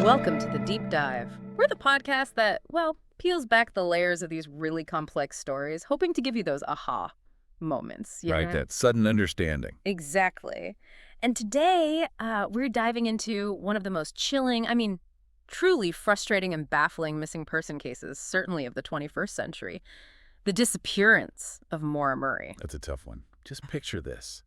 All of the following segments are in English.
Welcome to The Deep Dive. We're the podcast that, well, peels back the layers of these really complex stories, hoping to give you those aha moments. Right, that sudden understanding. Exactly. And today, we're diving into one of the most chilling, truly frustrating and baffling missing person cases, certainly of the 21st century. The disappearance of Maura Murray. That's a tough one. Just picture this.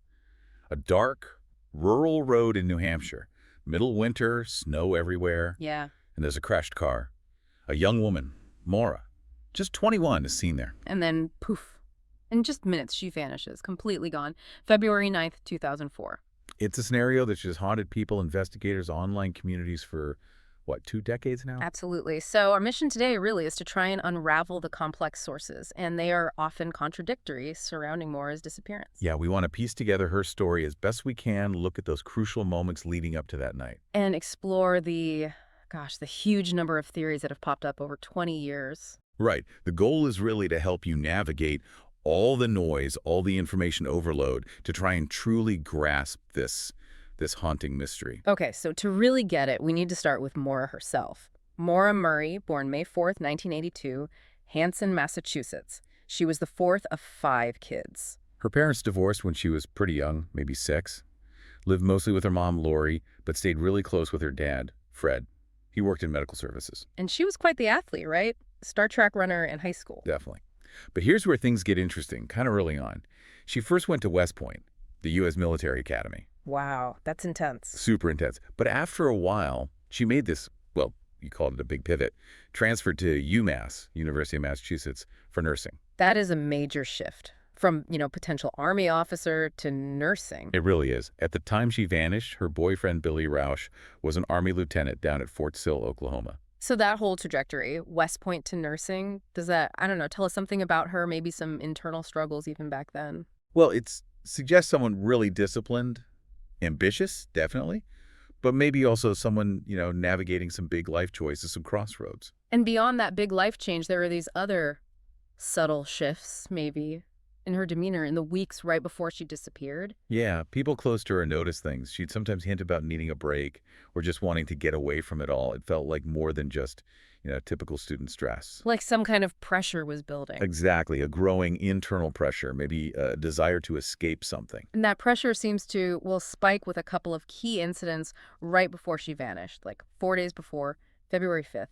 A dark, rural road in New Hampshire. Middle winter, snow everywhere. Yeah. And there's a crashed car. A young woman, Maura, just 21, is seen there. And then, poof. In just minutes, she vanishes, completely gone. February 9th, 2004. It's a scenario that's just haunted people, investigators, online communities for, 2 decades now? Absolutely. So our mission today really is to try and unravel the complex sources, and they are often contradictory surrounding Maura's disappearance. Yeah, we want to piece together her story as best we can, look at those crucial moments leading up to that night. And explore the huge number of theories that have popped up over 20 years. Right. The goal is really to help you navigate all the noise, all the information overload, to try and truly grasp this haunting mystery. Okay, so to really get it, we need to start with Maura herself. Maura Murray, born May 4th, 1982, Hanson, Massachusetts. She was the fourth of 5 kids. Her parents divorced when she was pretty young, maybe 6. Lived mostly with her mom, Lori, but stayed really close with her dad, Fred. He worked in medical services. And she was quite the athlete, right? Star track runner in high school. Definitely. But here's where things get interesting, kind of early on. She first went to West Point, the U.S. military academy. Wow, that's intense. Super intense. But after a while, she made this, you called it a big pivot, transferred to UMass, University of Massachusetts, for nursing. That is a major shift from, potential Army officer to nursing. It really is. At the time she vanished, her boyfriend, Billy Roush, was an Army lieutenant down at Fort Sill, Oklahoma. So that whole trajectory, West Point to nursing, does that, tell us something about her, maybe some internal struggles even back then? Well, it suggests someone really disciplined, ambitious, definitely, but maybe also someone, navigating some big life choices, some crossroads. And beyond that big life change, there are these other subtle shifts, maybe, in her demeanor in the weeks right before she disappeared. Yeah, people close to her noticed things. She'd sometimes hint about needing a break or just wanting to get away from it all. It felt like more than just, typical student stress. Like some kind of pressure was building. Exactly, a growing internal pressure, maybe a desire to escape something. And that pressure seems to, spike with a couple of key incidents right before she vanished, like 4 days before, February 5th.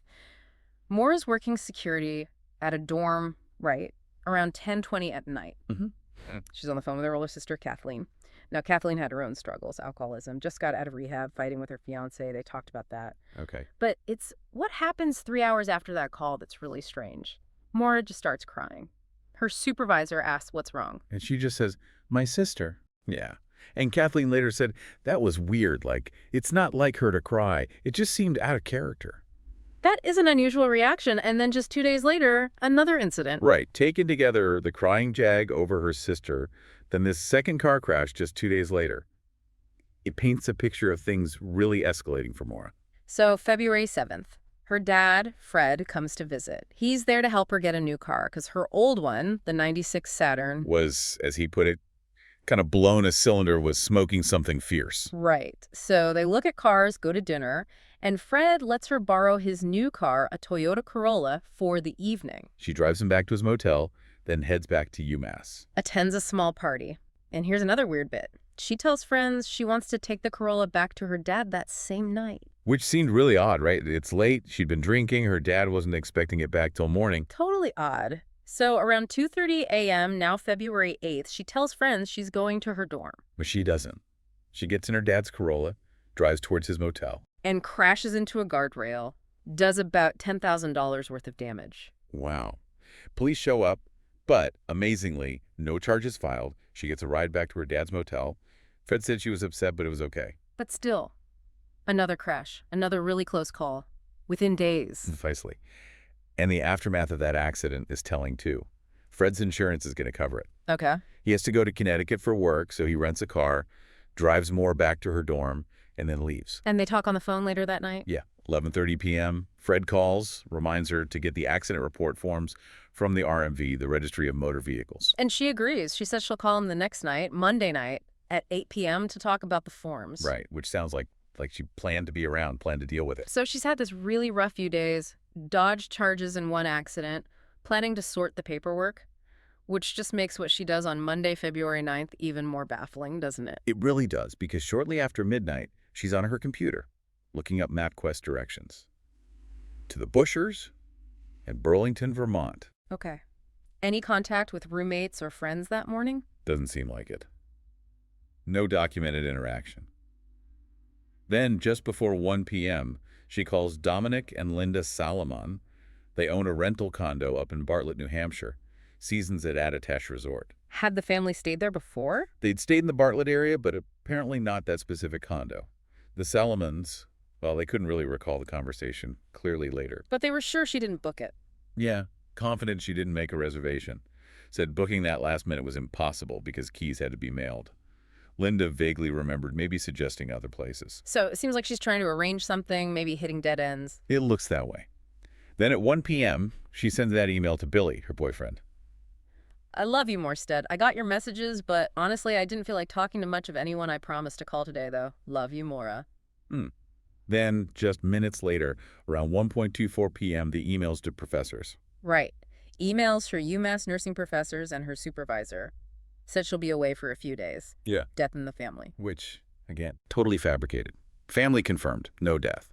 Maura's working security at a dorm, right, around 10:20 at night. Mm-hmm. She's on the phone with her older sister, Kathleen. Now, Kathleen had her own struggles, alcoholism, just got out of rehab, fighting with her fiancé. They talked about that. Okay. But it's what happens 3 hours after that call that's really strange. Maura just starts crying. Her supervisor asks what's wrong. And she just says, "My sister." Yeah. And Kathleen later said, that was weird. Like, it's not like her to cry. It just seemed out of character. That is an unusual reaction, and then just 2 days later, another incident. Right. Taken together, the crying jag over her sister, then this second car crash just 2 days later. It paints a picture of things really escalating for Maura. So, February 7th, her dad, Fred, comes to visit. He's there to help her get a new car, because her old one, the 96 Saturn, was, as he put it, kind of blown a cylinder, was smoking something fierce. Right. So they look at cars, go to dinner, and Fred lets her borrow his new car, a Toyota Corolla, for the evening. She drives him back to his motel, then heads back to UMass. Attends a small party. And here's another weird bit. She tells friends she wants to take the Corolla back to her dad that same night. Which seemed really odd, right? It's late, she'd been drinking, her dad wasn't expecting it back till morning. Totally odd. So around 2:30 a.m., now February 8th, she tells friends she's going to her dorm. But she doesn't. She gets in her dad's Corolla, drives towards his motel. And crashes into a guardrail, does about $10,000 worth of damage. Wow. Police show up, but amazingly, no charges filed. She gets a ride back to her dad's motel. Fred said she was upset, but it was okay. But still, another crash, another really close call, within days. Precisely. And the aftermath of that accident is telling, too. Fred's insurance is going to cover it. Okay. He has to go to Connecticut for work, so he rents a car, drives Maura back to her dorm, and then leaves. And they talk on the phone later that night? Yeah. 11:30 p.m. Fred calls, reminds her to get the accident report forms from the RMV, the Registry of Motor Vehicles. And she agrees. She says she'll call him the next night, Monday night, at 8 p.m. to talk about the forms. Right, which sounds like Like she planned to be around, planned to deal with it. So she's had this really rough few days, dodged charges in one accident, planning to sort the paperwork, which just makes what she does on Monday, February 9th even more baffling, doesn't it? It really does, because shortly after midnight, she's on her computer, looking up MapQuest directions. To the Bushers and Burlington, Vermont. Okay. Any contact with roommates or friends that morning? Doesn't seem like it. No documented interaction. Then, just before 1 p.m., she calls Dominic and Linda Salomon. They own a rental condo up in Bartlett, New Hampshire, seasons at Attitash Resort. Had the family stayed there before? They'd stayed in the Bartlett area, but apparently not that specific condo. The Salomons, well, they couldn't really recall the conversation, clearly later. But they were sure she didn't book it. Yeah, confident she didn't make a reservation. Said booking that last minute was impossible because keys had to be mailed. Linda vaguely remembered maybe suggesting other places. So it seems like she's trying to arrange something, maybe hitting dead ends. It looks that way. Then at 1 p.m., she sends that email to Billy, her boyfriend. I love you, Morstead. I got your messages, but honestly, I didn't feel like talking to much of anyone I promised to call today, though. Love you, Maura. Then, just minutes later, around 1:24 p.m., the emails to professors. Right. Emails for UMass nursing professors and her supervisor. Said she'll be away for a few days. Yeah. Death in the family. Which, again, totally fabricated. Family confirmed, no death.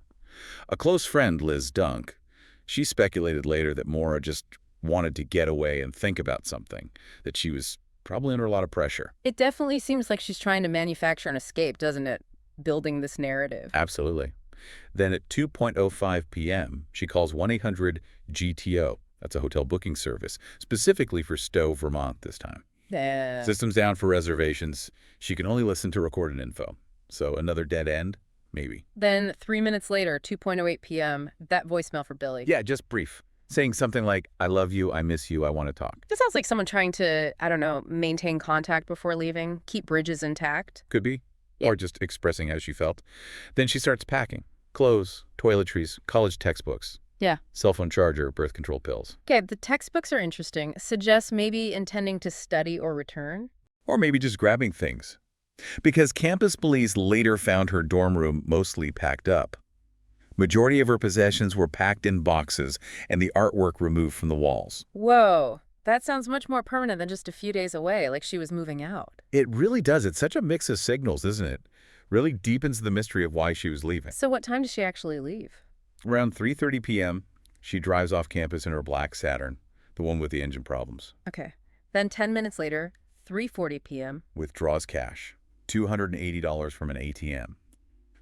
A close friend, Liz Dunk, she speculated later that Maura just wanted to get away and think about something, that she was probably under a lot of pressure. It definitely seems like she's trying to manufacture an escape, doesn't it? Building this narrative. Absolutely. Then at 2:05 p.m., she calls 1-800-GTO. That's a hotel booking service, specifically for Stowe, Vermont this time. System's down for reservations. She can only listen to recorded info. So another dead end? Maybe. Then 3 minutes later, 2:08 p.m., that voicemail for Billy. Yeah, just brief. Saying something like, I love you, I miss you, I want to talk. This sounds like someone trying to, I don't know, maintain contact before leaving, keep bridges intact. Could be. Yeah. Or just expressing how she felt. Then she starts packing. Clothes, toiletries, college textbooks. Yeah. Cell phone charger, birth control pills. Okay, the textbooks are interesting. Suggests maybe intending to study or return. Or maybe just grabbing things. Because campus police later found her dorm room mostly packed up. Majority of her possessions were packed in boxes and the artwork removed from the walls. Whoa, that sounds much more permanent than just a few days away, like she was moving out. It really does. It's such a mix of signals, isn't it? Really deepens the mystery of why she was leaving. So what time does she actually leave? Around 3:30 p.m., she drives off campus in her black Saturn, the one with the engine problems. Okay. Then 10 minutes later, 3:40 p.m. Withdraws cash, $280 from an ATM.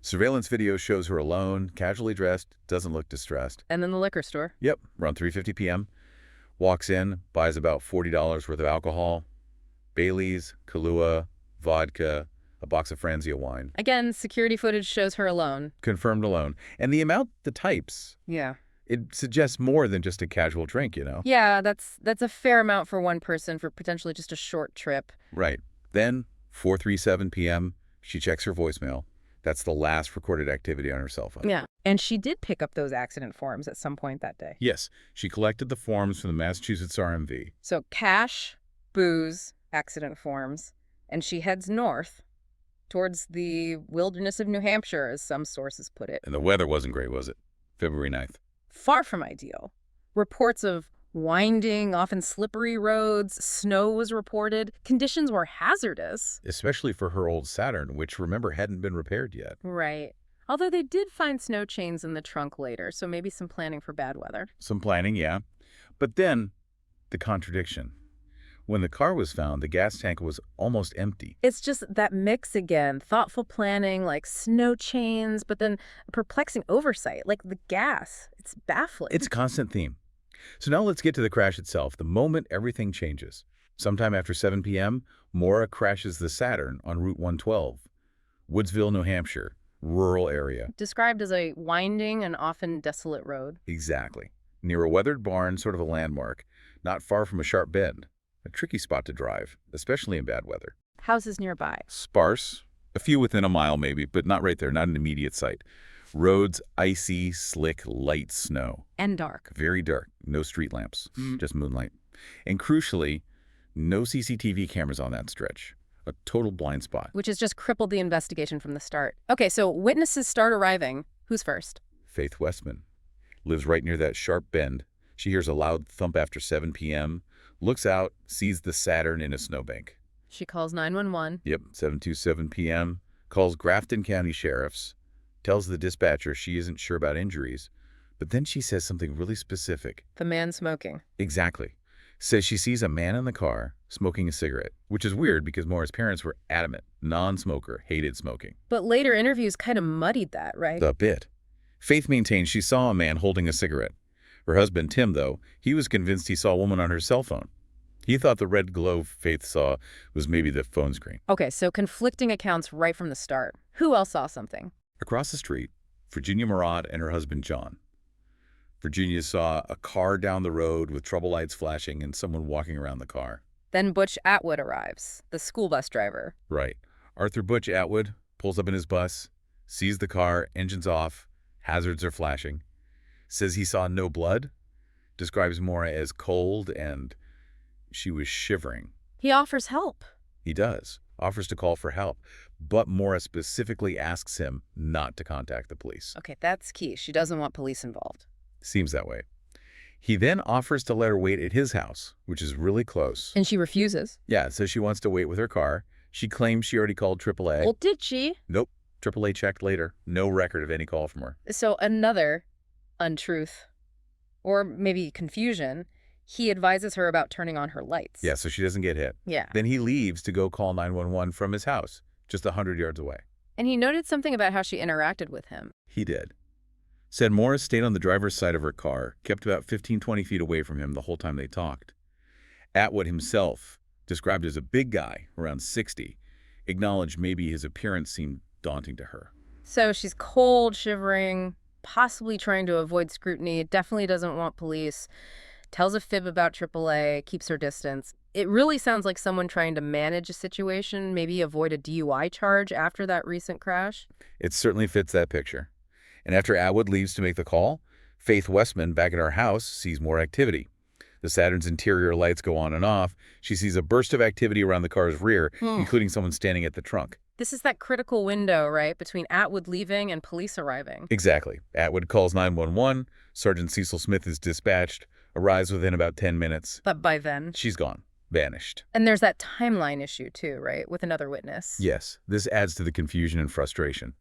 Surveillance video shows her alone, casually dressed, doesn't look distressed. And then the liquor store. Yep, around 3:50 p.m. Walks in, buys about $40 worth of alcohol, Bailey's, Kahlua, vodka, a box of Franzia wine. Again, security footage shows her alone. Confirmed alone. And the amount, the types, Yeah. it suggests more than just a casual drink, you know? Yeah, that's a fair amount for one person for potentially just a short trip. Right. Then, 4:37 p.m., she checks her voicemail. That's the last recorded activity on her cell phone. Yeah. And she did pick up those accident forms at some point that day. Yes, she collected the forms from the Massachusetts RMV. So cash, booze, accident forms, and she heads north towards the wilderness of New Hampshire, as some sources put it. And the weather wasn't great, was it? February 9th. Far from ideal. Reports of winding, often slippery roads, snow was reported. Conditions were hazardous. Especially for her old Saturn, which, remember, hadn't been repaired yet. Right. Although they did find snow chains in the trunk later, so maybe some planning for bad weather. Some planning, yeah. But then, the contradiction. When the car was found, the gas tank was almost empty. It's just that mix again. Thoughtful planning, like snow chains, but then perplexing oversight, like the gas. It's baffling. It's a constant theme. So now let's get to the crash itself, the moment everything changes. Sometime after 7 p.m., Maura crashes the Saturn on Route 112, Woodsville, New Hampshire, rural area. Described as a winding and often desolate road. Exactly. Near a weathered barn, sort of a landmark, not far from a sharp bend. A tricky spot to drive, especially in bad weather. Houses nearby. Sparse, a few within a mile maybe, but not right there, not an immediate sight. Roads, icy, slick, light snow. And dark. Very dark. No street lamps, just moonlight. And crucially, no CCTV cameras on that stretch. A total blind spot. Which has just crippled the investigation from the start. Okay, so witnesses start arriving. Who's first? Faith Westman lives right near that sharp bend. She hears a loud thump after 7 p.m., looks out, sees the Saturn in a snowbank. She calls 911. Yep, 7:27 p.m., calls Grafton County Sheriff's, tells the dispatcher she isn't sure about injuries, but then she says something really specific. The man smoking. Exactly. Says she sees a man in the car smoking a cigarette, which is weird because Maura's parents were adamant. Non-smoker, hated smoking. But later interviews kind of muddied that, right? A bit. Faith maintains she saw a man holding a cigarette. Her husband, Tim, though, he was convinced he saw a woman on her cell phone. He thought the red glow Faith saw was maybe the phone screen. Okay, so conflicting accounts right from the start. Who else saw something? Across the street, Virginia Murat and her husband, John. Virginia saw a car down the road with trouble lights flashing and someone walking around the car. Then Butch Atwood arrives, the school bus driver. Right. Arthur Butch Atwood pulls up in his bus, sees the car, engines off, hazards are flashing, says he saw no blood, describes Maura as cold and she was shivering. He offers help. He does, offers to call for help, but Maura specifically asks him not to contact the police. Okay, that's key. She doesn't want police involved. Seems that way. He then offers to let her wait at his house, which is really close. And she refuses. Yeah, says she wants to wait with her car. She claims she already called AAA. Well, did she? Nope. AAA checked later. No record of any call from her. So another untruth, or maybe confusion. He advises her about turning on her lights. Yeah, so she doesn't get hit. Yeah. Then he leaves to go call 911 from his house, just 100 yards away. And he noted something about how she interacted with him. He did. Said Maura stayed on the driver's side of her car, kept about 15-20 feet away from him the whole time they talked. Atwood himself, described as a big guy, around 60, acknowledged maybe his appearance seemed daunting to her. So she's cold, shivering, possibly trying to avoid scrutiny, definitely doesn't want police, tells a fib about AAA, keeps her distance. It really sounds like someone trying to manage a situation, maybe avoid a DUI charge after that recent crash. It certainly fits that picture. And after Atwood leaves to make the call, Faith Westman, back at our house, sees more activity. The Saturn's interior lights go on and off. She sees a burst of activity around the car's rear, including someone standing at the trunk. This is that critical window, right, between Atwood leaving and police arriving. Exactly. Atwood calls 911. Sergeant Cecil Smith is dispatched, arrives within about 10 minutes. But by then... she's gone. Vanished. And there's that timeline issue, too, right, with another witness. Yes. This adds to the confusion and frustration.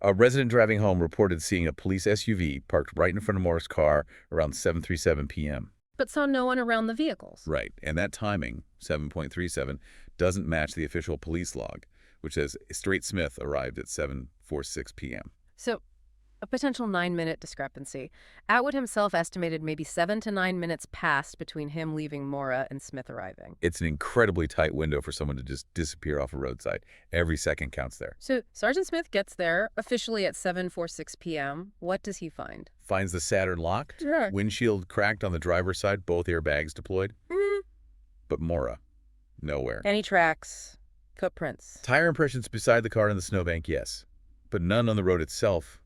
A resident driving home reported seeing a police SUV parked right in front of Maura's car around 7:37 p.m. But saw no one around the vehicles. Right. And that timing, 7:37, doesn't match the official police log, which says Straight Smith arrived at 7:46 p.m. So, a potential 9-minute discrepancy. Atwood himself estimated maybe 7 to 9 minutes passed between him leaving Maura and Smith arriving. It's an incredibly tight window for someone to just disappear off a roadside. Every second counts there. So, Sergeant Smith gets there, officially at 7:46 p.m. What does he find? Finds the Saturn locked, windshield cracked on the driver's side, both airbags deployed. But Maura, nowhere. Any tracks, footprints? Tire impressions beside the car in the snowbank, yes. But none on the road itself.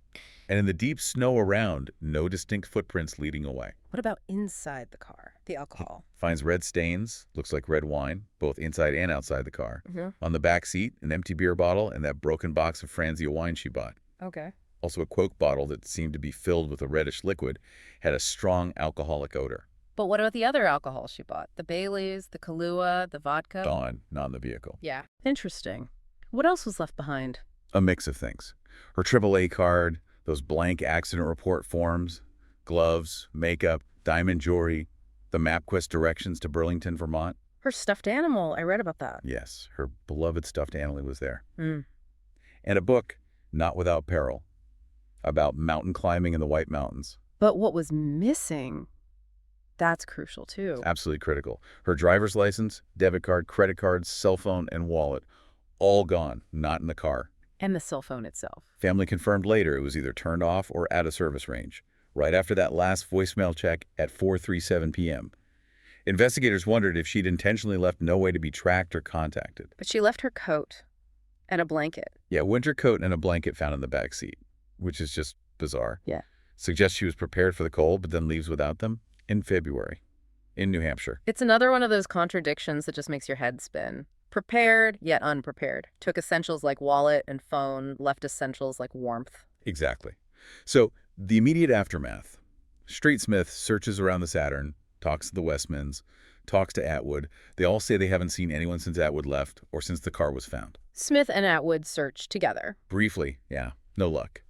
And in the deep snow around, no distinct footprints leading away. What about inside the car? The alcohol? Finds red stains, looks like red wine, both inside and outside the car. On the back seat, an empty beer bottle and that broken box of Franzia wine she bought. Okay. Also a Coke bottle that seemed to be filled with a reddish liquid, had a strong alcoholic odor. But what about the other alcohol she bought? The Baileys, the Kahlua, the vodka? Gone, not in the vehicle. Yeah. Interesting. What else was left behind? A mix of things. Her AAA card, those blank accident report forms, gloves, makeup, diamond jewelry, the MapQuest directions to Burlington, Vermont. Her stuffed animal. I read about that. Yes, her beloved stuffed animal was there. Mm. And a book, Not Without Peril, about mountain climbing in the White Mountains. But what was missing, that's crucial too. Absolutely critical. Her driver's license, debit card, credit card, cell phone, and wallet, all gone, not in the car. And the cell phone itself. Family confirmed later it was either turned off or out of service range, right after that last voicemail check at 4:37 p.m. Investigators wondered if she'd intentionally left no way to be tracked or contacted. But she left her coat and a blanket. Yeah, winter coat and a blanket found in the back seat, which is just bizarre. Yeah. Suggests she was prepared for the cold, but then leaves without them in February in New Hampshire. It's another one of those contradictions that just makes your head spin. Prepared, yet unprepared. Took essentials like wallet and phone, left essentials like warmth. Exactly. So, the immediate aftermath. Street Smith searches around the Saturn, talks to the Westmans, talks to Atwood. They all say they haven't seen anyone since Atwood left or since the car was found. Smith and Atwood searched together. Briefly, yeah, no luck.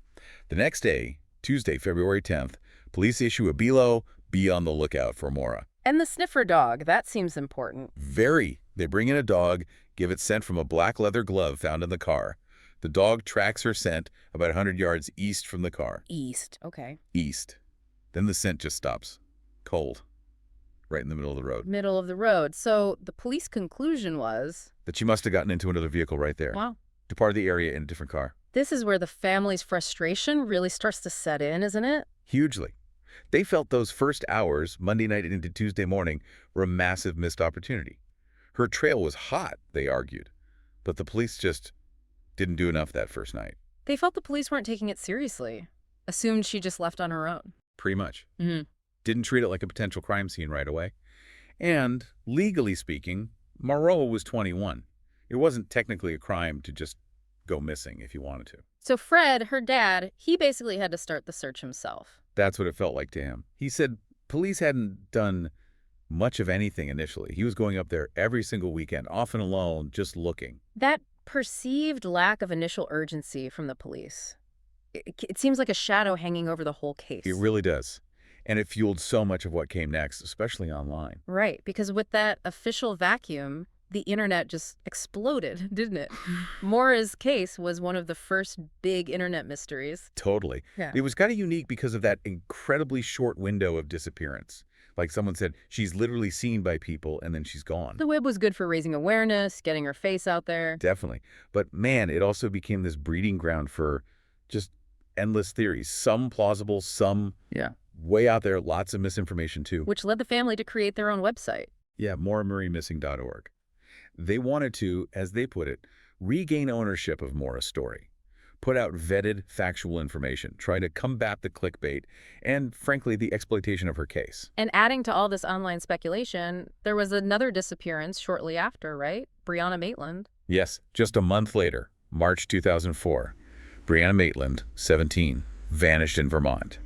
The next day, Tuesday, February 10th, police issue a BLO, be on the lookout for Maura. And the sniffer dog, that seems important. Very. They bring in a dog, give it scent from a black leather glove found in the car. The dog tracks her scent about 100 yards east from the car. East, okay. East. Then the scent just stops. Cold. Right in the middle of the road. Middle of the road. So the police conclusion was... that she must have gotten into another vehicle right there. Wow. Departed the area in a different car. This is where the family's frustration really starts to set in, isn't it? Hugely. They felt those first hours, Monday night into Tuesday morning, were a massive missed opportunity. Her trail was hot, they argued, but the police just didn't do enough that first night. They felt the police weren't taking it seriously. Assumed she just left on her own. Pretty much. Mm-hmm. Didn't treat it like a potential crime scene right away. And, legally speaking, Maura was 21. It wasn't technically a crime to just go missing if you wanted to. So Fred, her dad, he basically had to start the search himself. That's what it felt like to him. He said police hadn't done much of anything initially. He was going up there every single weekend, often alone, just looking. That perceived lack of initial urgency from the police. It seems like a shadow hanging over the whole case. It really does. And it fueled so much of what came next, especially online. Right, because with that official vacuum, the internet just exploded, didn't it? Maura's case was one of the first big internet mysteries. Totally. Yeah. It was kind of unique because of that incredibly short window of disappearance. Like someone said, she's literally seen by people and then she's gone. The web was good for raising awareness, getting her face out there. Definitely. But man, it also became this breeding ground for just endless theories. Some plausible, some way out there, lots of misinformation too. Which led the family to create their own website. Yeah, MauraMurrayMissing.org. They wanted to, as they put it, regain ownership of Maura's story, put out vetted, factual information, try to combat the clickbait, and, frankly, the exploitation of her case. And adding to all this online speculation, there was another disappearance shortly after, right? Brianna Maitland. Yes, just a month later, March 2004, Brianna Maitland, 17, vanished in Vermont.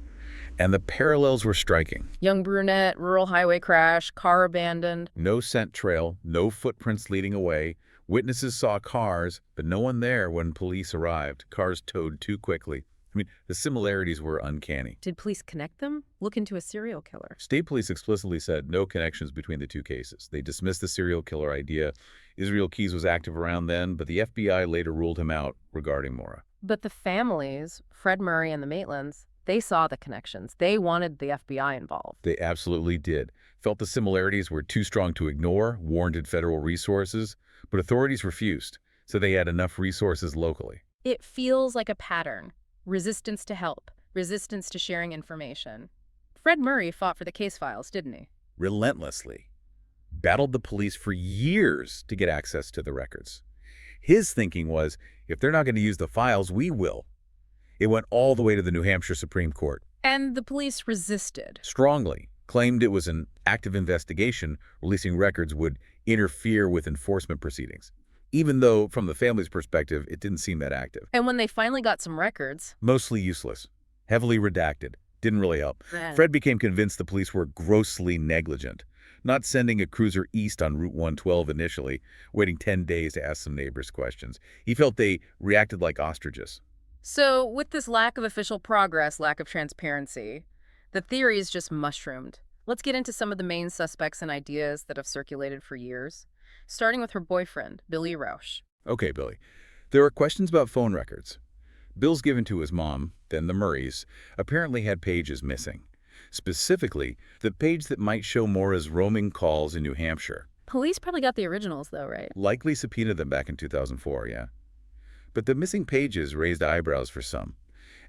And the parallels were striking. Young brunette, rural highway crash, car abandoned. No scent trail, no footprints leading away. Witnesses saw cars, but no one there when police arrived. Cars towed too quickly. I mean, the similarities were uncanny. Did police connect them? Look into a serial killer. State police explicitly said no connections between the two cases. They dismissed the serial killer idea. Israel Keys was active around then, but the FBI later ruled him out regarding Maura. But the families, Fred Murray and the Maitlands, they saw the connections. They wanted the FBI involved. They absolutely did. Felt the similarities were too strong to ignore, warranted federal resources, but authorities refused, so they had enough resources locally. It feels like a pattern. Resistance to help, resistance to sharing information. Fred Murray fought for the case files, didn't he? Relentlessly. Battled the police for years to get access to the records. His thinking was, if they're not going to use the files, we will. It went all the way to the New Hampshire Supreme Court. And the police resisted. Strongly. Claimed it was an active investigation, releasing records would interfere with enforcement proceedings. Even though, from the family's perspective, it didn't seem that active. And when they finally got some records... mostly useless. Heavily redacted. Didn't really help. Fred became convinced the police were grossly negligent. Not sending a cruiser east on Route 112 initially, waiting 10 days to ask some neighbors questions. He felt they reacted like ostriches. So, with this lack of official progress, lack of transparency, the theories just mushroomed. Let's get into some of the main suspects and ideas that have circulated for years, starting with her boyfriend, Billy Rausch. Okay, Billy. There are questions about phone records. Bills given to his mom, then the Murrays, apparently had pages missing. Specifically, the page that might show Maura's roaming calls in New Hampshire. Police probably got the originals, though, right? Likely subpoenaed them back in 2004, yeah. But the missing pages raised eyebrows for some,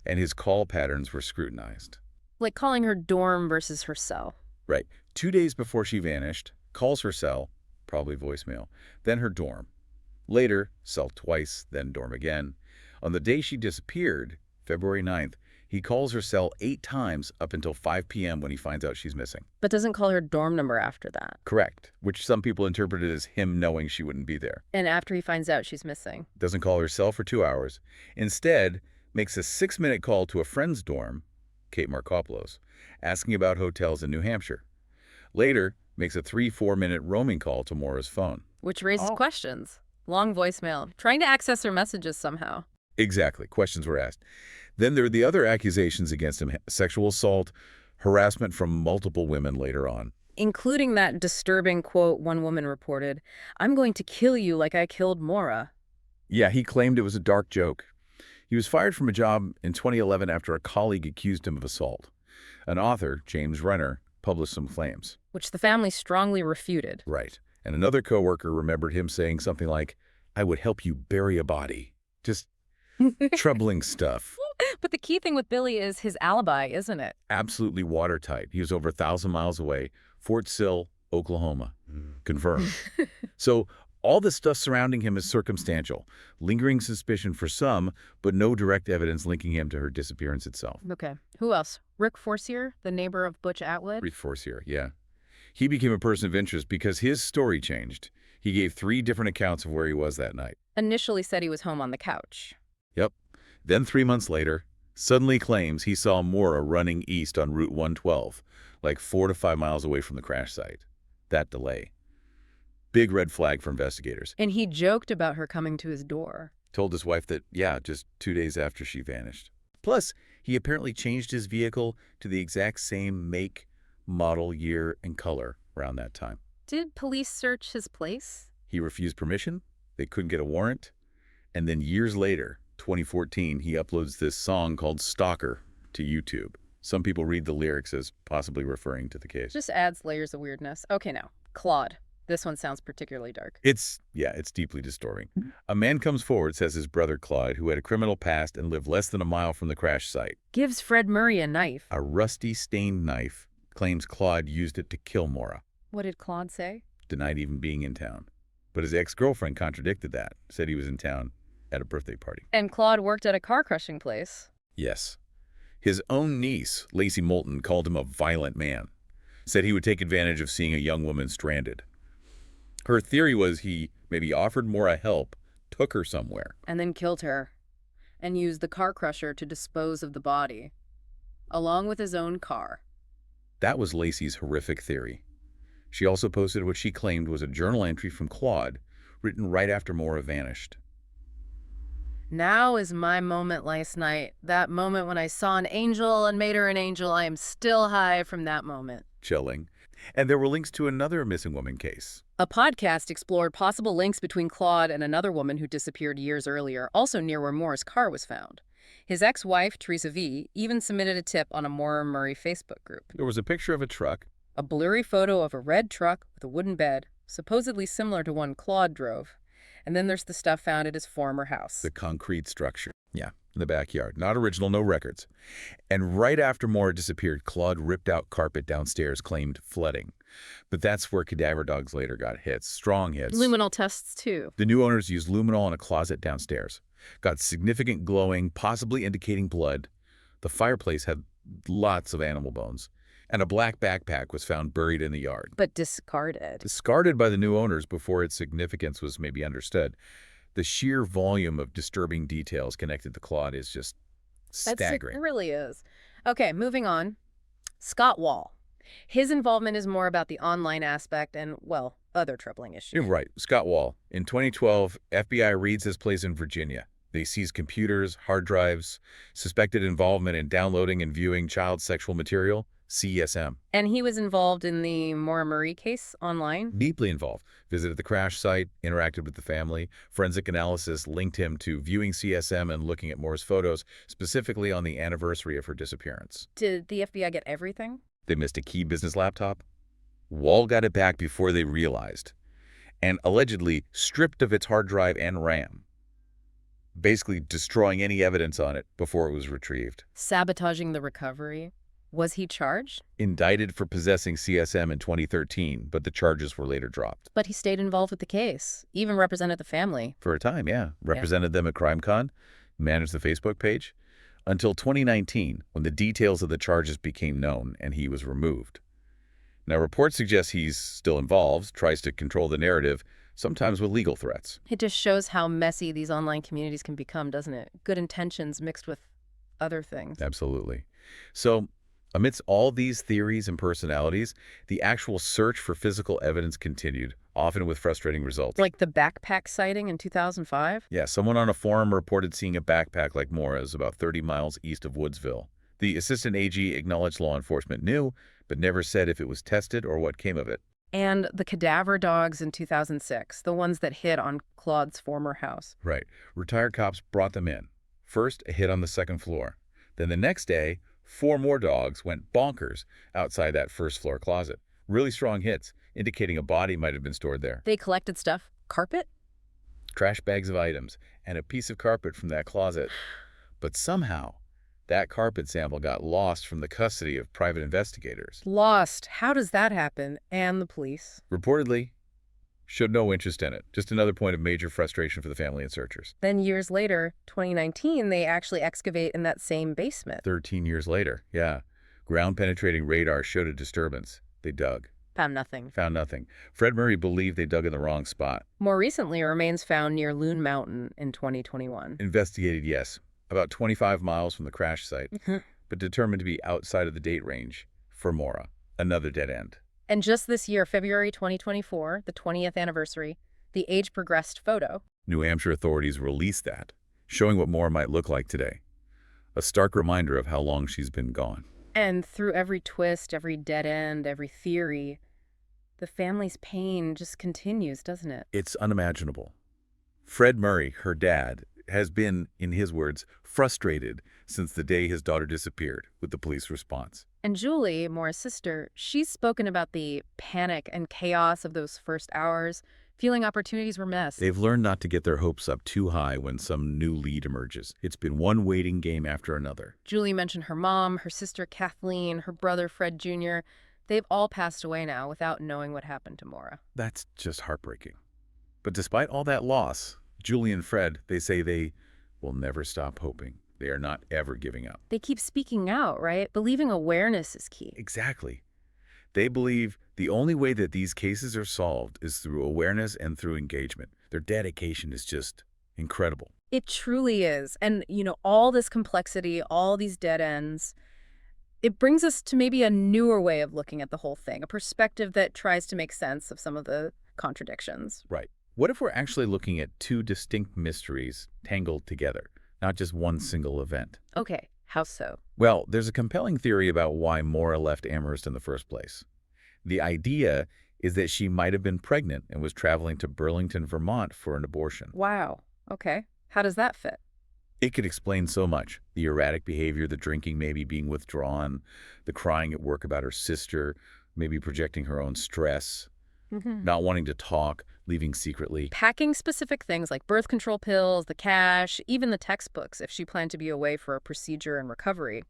and his call patterns were scrutinized. Like calling her dorm versus her cell. Right. 2 days before she vanished, calls her cell, probably voicemail, then her dorm. Later, cell twice, then dorm again. On the day she disappeared, February 9th, He calls her cell 8 times up until 5 p.m. when he finds out she's missing. But doesn't call her dorm number after that. Correct, which some people interpreted as him knowing she wouldn't be there. And after he finds out she's missing. Doesn't call her cell for 2 hours. Instead, makes a 6-minute call to a friend's dorm, Kate Markopoulos, asking about hotels in New Hampshire. Later, makes a 3-4-minute roaming call to Maura's phone. Which raises questions. Long voicemail. Trying to access her messages somehow. Exactly. Questions were asked. Then there are the other accusations against him: sexual assault, harassment from multiple women later on. Including that disturbing quote one woman reported, "I'm going to kill you like I killed Maura." Yeah, he claimed it was a dark joke. He was fired from a job in 2011 after a colleague accused him of assault. An author, James Renner, published some claims. Which the family strongly refuted. Right. And another coworker remembered him saying something like, "I would help you bury a body." Just troubling stuff. But the key thing with Billy is his alibi, isn't it? Absolutely watertight. He was over 1,000 miles away, Fort Sill, Oklahoma. Confirmed. So all the stuff surrounding him is circumstantial, lingering suspicion for some, but no direct evidence linking him to her disappearance itself. Okay. Who else? Rick Forcier, the neighbor of Butch Atwood? Rick Forcier, yeah. He became a person of interest because his story changed. He gave 3 different accounts of where he was that night. Initially said he was home on the couch. Yep. Then 3 months later, suddenly claims he saw Maura running east on Route 112, like 4 to 5 miles away from the crash site. That delay. Big red flag for investigators. And he joked about her coming to his door. Told his wife that, yeah, just 2 days after she vanished. Plus, he apparently changed his vehicle to the exact same make, model, year, and color around that time. Did police search his place? He refused permission. They couldn't get a warrant. And then years later, 2014, he uploads this song called Stalker to YouTube. Some people read the lyrics as possibly referring to the case. Just adds layers of weirdness. Okay, now, Claude. This one sounds particularly dark. It's deeply disturbing. A man comes forward, says his brother Claude, who had a criminal past and lived less than a mile from the crash site. Gives Fred Murray a knife. A rusty, stained knife. Claims Claude used it to kill Maura. What did Claude say? Denied even being in town. But his ex-girlfriend contradicted that, said he was in town at a birthday party. And Claude worked at a car crushing place. Yes. His own niece, Lacey Moulton, called him a violent man. Said he would take advantage of seeing a young woman stranded. Her theory was he maybe offered Maura help, took her somewhere. And then killed her. And used the car crusher to dispose of the body. Along with his own car. That was Lacey's horrific theory. She also posted what she claimed was a journal entry from Claude, written right after Maura vanished. Now is my moment last night. That moment when I saw an angel and made her an angel. I am still high from that moment. Chilling. And there were links to another missing woman case. A podcast explored possible links between Claude and another woman who disappeared years earlier, also near where Maura's car was found. His ex-wife, Teresa V., even submitted a tip on a Maura Murray Facebook group. There was a picture of a truck. A blurry photo of a red truck with a wooden bed, supposedly similar to one Claude drove. And then there's the stuff found at his former house. The concrete structure. Yeah, in the backyard. Not original, no records. And right after Maura disappeared, Claude ripped out carpet downstairs, claimed flooding. But that's where cadaver dogs later got hits, strong hits. Luminol tests, too. The new owners used luminol in a closet downstairs. Got significant glowing, possibly indicating blood. The fireplace had lots of animal bones. And a black backpack was found buried in the yard. But discarded. Discarded by the new owners before its significance was maybe understood. The sheer volume of disturbing details connected to Claude is just staggering. It really is. Okay, moving on. Scott Wall. His involvement is more about the online aspect and, well, other troubling issues. You're right. Scott Wall. In 2012, FBI raids his place in Virginia. They seized computers, hard drives, suspected involvement in downloading and viewing child sexual material, CSM. And he was involved in the Maura Murray case online? Deeply involved. Visited the crash site, interacted with the family. Forensic analysis linked him to viewing CSM and looking at Maura's photos, specifically on the anniversary of her disappearance. Did the FBI get everything? They missed a key business laptop. Wall got it back before they realized, and allegedly stripped of its hard drive and RAM, basically destroying any evidence on it before it was retrieved. Sabotaging the recovery? Was he charged? Indicted for possessing CSM in 2013, but the charges were later dropped. But he stayed involved with the case, even represented the family. For a time, yeah. Represented them at CrimeCon, managed the Facebook page. until 2019 when the details of the charges became known and he was removed. Now, reports suggest he's still involved, tries to control the narrative, sometimes with legal threats. It just shows how messy these online communities can become, doesn't it? Good intentions mixed with other things. Absolutely. So, amidst all these theories and personalities, the actual search for physical evidence continued, often with frustrating results. Like the backpack sighting in 2005? Yeah, someone on a forum reported seeing a backpack like Maura's about 30 miles east of Woodsville. The assistant AG acknowledged law enforcement knew, but never said if it was tested or what came of it. And the cadaver dogs in 2006, the ones that hit on Claude's former house. Right. Retired cops brought them in. First, a hit on the second floor. Then the next day, 4 more dogs went bonkers outside that first-floor closet. Really strong hits, indicating a body might have been stored there. They collected stuff. Carpet? Trash bags of items, and a piece of carpet from that closet. But somehow, that carpet sample got lost from the custody of private investigators. Lost. How does that happen? And the police? Reportedly, showed no interest in it. Just another point of major frustration for the family and searchers. Then years later, 2019, they actually excavate in that same basement. 13 years later, yeah. Ground-penetrating radar showed a disturbance. They dug. Found nothing. Found nothing. Fred Murray believed they dug in the wrong spot. More recently, remains found near Loon Mountain in 2021. Investigated, yes. About 25 miles from the crash site, but determined to be outside of the date range for Maura. Another dead end. And just this year, February 2024, the 20th anniversary, the age-progressed photo. New Hampshire authorities released that, showing what Maura might look like today. A stark reminder of how long she's been gone. And through every twist, every dead end, every theory, the family's pain just continues, doesn't it? It's unimaginable. Fred Murray, her dad, has been, in his words, frustrated since the day his daughter disappeared with the police response. And Julie, Maura's sister, she's spoken about the panic and chaos of those first hours, feeling opportunities were missed. They've learned not to get their hopes up too high when some new lead emerges. It's been one waiting game after another. Julie mentioned her mom, her sister Kathleen, her brother Fred Jr. They've all passed away now without knowing what happened to Maura. That's just heartbreaking. But despite all that loss, Julie and Fred, they say they will never stop hoping. They are not ever giving up. They keep speaking out, right? Believing awareness is key. Exactly. They believe the only way that these cases are solved is through awareness and through engagement. Their dedication is just incredible. It truly is. And, all this complexity, all these dead ends, it brings us to maybe a newer way of looking at the whole thing, a perspective that tries to make sense of some of the contradictions. Right. What if we're actually looking at 2 distinct mysteries tangled together, not just one single event? Okay, how so? Well, there's a compelling theory about why Maura left Amherst in the first place. The idea is that she might have been pregnant and was traveling to Burlington, Vermont for an abortion. Wow. Okay. How does that fit? It could explain so much. The erratic behavior, the drinking maybe being withdrawn, the crying at work about her sister, maybe projecting her own stress, not wanting to talk, leaving secretly. Packing specific things like birth control pills, the cash, even the textbooks if she planned to be away for a procedure and recovery,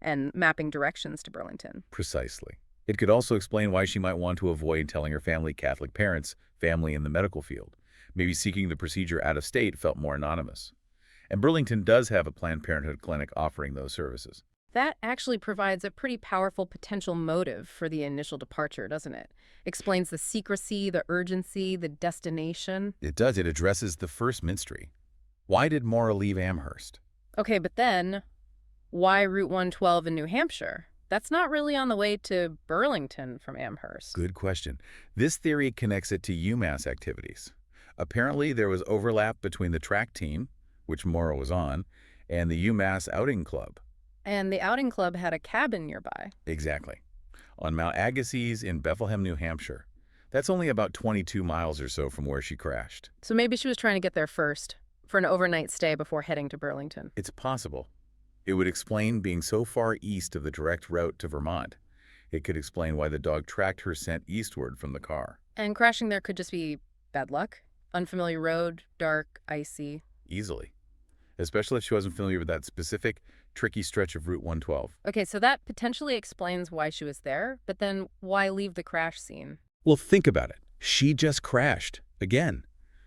and mapping directions to Burlington. Precisely. It could also explain why she might want to avoid telling her Catholic parents, family in the medical field. Maybe seeking the procedure out of state felt more anonymous. And Burlington does have a Planned Parenthood clinic offering those services. That actually provides a pretty powerful potential motive for the initial departure, doesn't it? Explains the secrecy, the urgency, the destination. It does. It addresses the first mystery. Why did Maura leave Amherst? Okay, but then, why Route 112 in New Hampshire? That's not really on the way to Burlington from Amherst. Good question. This theory connects it to UMass activities. Apparently, there was overlap between the track team, which Maura was on, and the UMass outing club. And the outing club had a cabin nearby. Exactly. On Mount Agassiz in Bethlehem, New Hampshire. That's only about 22 miles or so from where she crashed. So maybe she was trying to get there first, for an overnight stay before heading to Burlington. It's possible. It would explain being so far east of the direct route to Vermont. It could explain why the dog tracked her scent eastward from the car. And crashing there could just be bad luck? Unfamiliar road, dark, icy. Easily. Especially if she wasn't familiar with that specific, tricky stretch of Route 112. Okay, so that potentially explains why she was there, but then why leave the crash scene? Well, think about it. She just crashed. Again.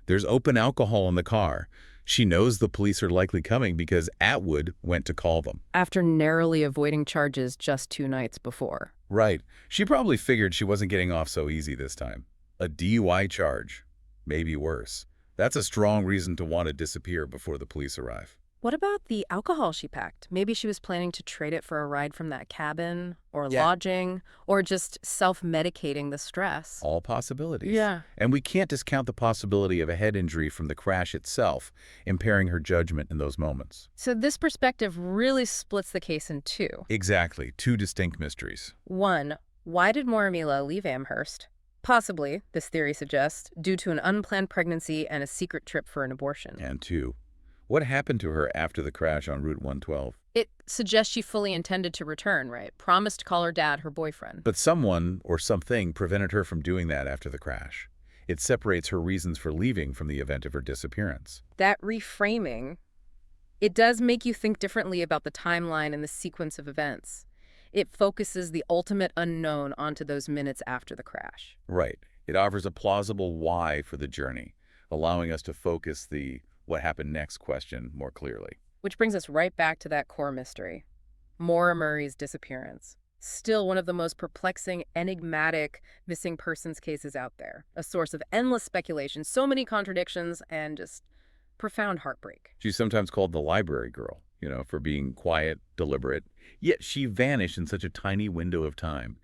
There's open alcohol in the car. She knows the police are likely coming because Atwood went to call them. After narrowly avoiding charges just 2 nights before. Right. She probably figured she wasn't getting off so easy this time. A DUI charge. Maybe worse. That's a strong reason to want to disappear before the police arrive. What about the alcohol she packed? Maybe she was planning to trade it for a ride from that cabin, or Yeah. lodging, or just self-medicating the stress. All possibilities. Yeah. And we can't discount the possibility of a head injury from the crash itself, impairing her judgment in those moments. So this perspective really splits the case in two. Exactly. Two distinct mysteries. One, why did Maura Murray leave Amherst? Possibly, this theory suggests, due to an unplanned pregnancy and a secret trip for an abortion. And two, what happened to her after the crash on Route 112? It suggests she fully intended to return, right? Promised to call her dad her boyfriend. But someone or something prevented her from doing that after the crash. It separates her reasons for leaving from the event of her disappearance. That reframing, it does make you think differently about the timeline and the sequence of events. It focuses the ultimate unknown onto those minutes after the crash. Right. It offers a plausible why for the journey, allowing us to focus the what happened next question more clearly. Which brings us right back to that core mystery, Maura Murray's disappearance. Still one of the most perplexing, enigmatic missing persons cases out there. A source of endless speculation, so many contradictions, and just profound heartbreak. She's sometimes called the library girl, for being quiet, deliberate. Yet she vanished in such a tiny window of time,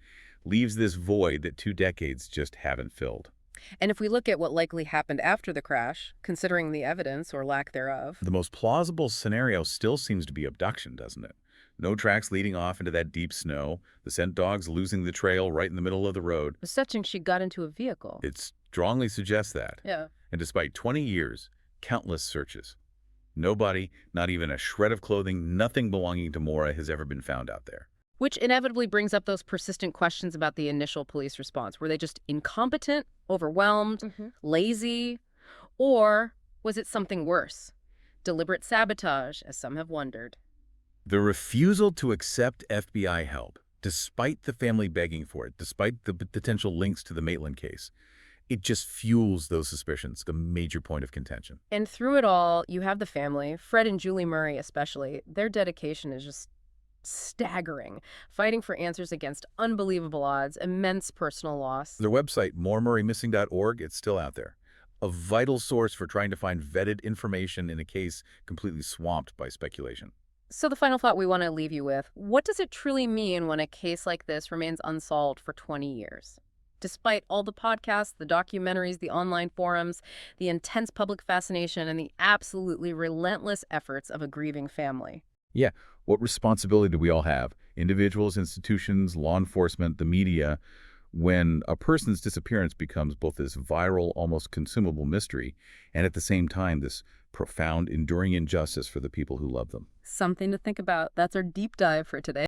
leaves this void that 2 decades just haven't filled. And if we look at what likely happened after the crash, considering the evidence or lack thereof, The most plausible scenario still seems to be abduction, doesn't it? No tracks leading off into that deep snow, the scent dogs losing the trail right in the middle of the road. suggesting she got into a vehicle. It strongly suggests that. Yeah. And despite 20 years, countless searches, no body, not even a shred of clothing, nothing belonging to Maura has ever been found out there. Which inevitably brings up those persistent questions about the initial police response. Were they just incompetent, overwhelmed, lazy? Or was it something worse? Deliberate sabotage, as some have wondered. The refusal to accept FBI help, despite the family begging for it, despite the potential links to the Maitland case, it just fuels those suspicions, a major point of contention. And through it all, you have the family, Fred and Julie Murray especially. Their dedication is just staggering, fighting for answers against unbelievable odds, immense personal loss. Their website, moremurraymissing.org, it's still out there. A vital source for trying to find vetted information in a case completely swamped by speculation. So the final thought we want to leave you with, what does it truly mean when a case like this remains unsolved for 20 years? Despite all the podcasts, the documentaries, the online forums, the intense public fascination, and the absolutely relentless efforts of a grieving family. Yeah, what responsibility do we all have? Individuals, institutions, law enforcement, the media, when a person's disappearance becomes both this viral, almost consumable mystery, and at the same time this profound, enduring injustice for the people who love them. Something to think about. That's our deep dive for today.